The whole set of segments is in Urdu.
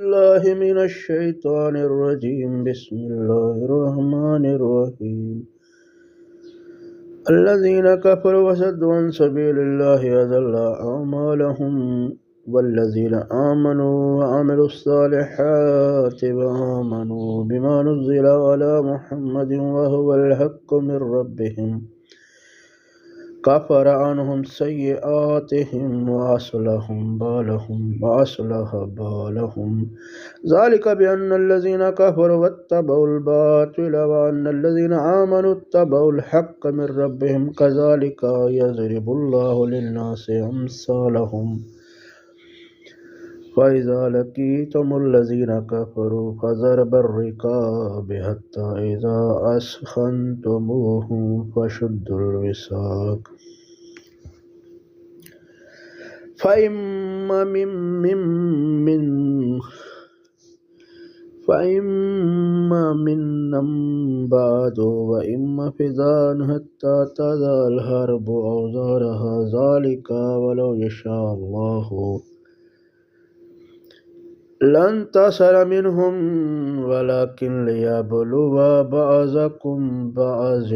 الله من الشيطان الرجيم. بسم الله الرحمن الرحيم. الذين كفروا وصدوا عن سبيل الله أضل أعمالهم والذين آمنوا وعملوا الصالحات وآمنوا بما نزل على محمد وهو الحق من ربهم كفر عنهم سيئاتهم وأصلح بالهم ذلك بأن الذين كفروا واتبعوا الباطل وأن الذين آمنوا اتبعوا الحق من ربهم كذلك يضرب الله للناس أمثالهم فإذا لقيتم الذين كفروا فضرب الرقاب حتى إذا أثخنتموهم فشدوا الوثاق فإما منا بعد وإما فداء حتى تضع الحرب أوزارها ذلك ولو يشاء الله لانتصر منهم ولكن ليبلو بعضكم بعض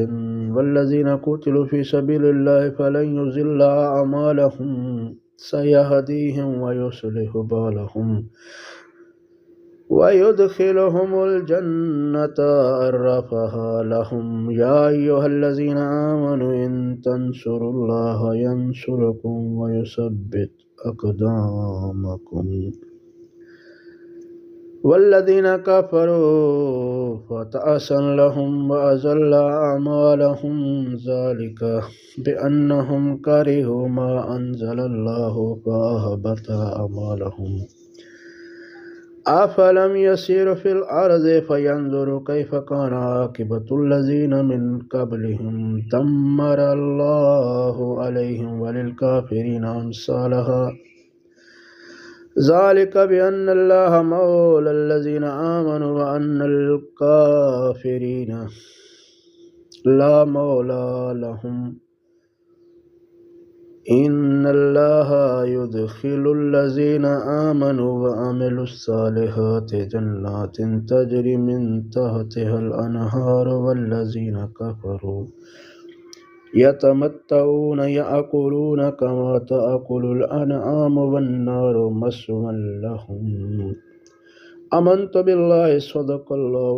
والذين قتلوا في سبيل الله فلن يضل أعمالهم سيهديهم ويصلح بالهم ويدخلهم الجنة عرفها لهم يا أيها الذين آمنوا إن تنصروا الله ينصركم ويثبت أقدامكم والذين كفروا فتعسا لهم وأذل أعمالهم ذلك بأنهم كرهوا ما أنزل الله فأحبط أعمالهم أفلم يسيروا في الأرض فينظروا كيف كان عاقبة الذين من قبلهم دمر الله عليهم وللكافرين أمثالها ذلك بأن الله مولى الذين آمنوا وأن الكافرين لا مولى لهم إن الله يدخل الذين آمنوا وعملوا الصالحات جنات تجري من تحتها الأنهار والذين كفروا يتمتعون يأكلون كما تأكل الأنعام والنار مثوى لهم آمنت بالله صدق الله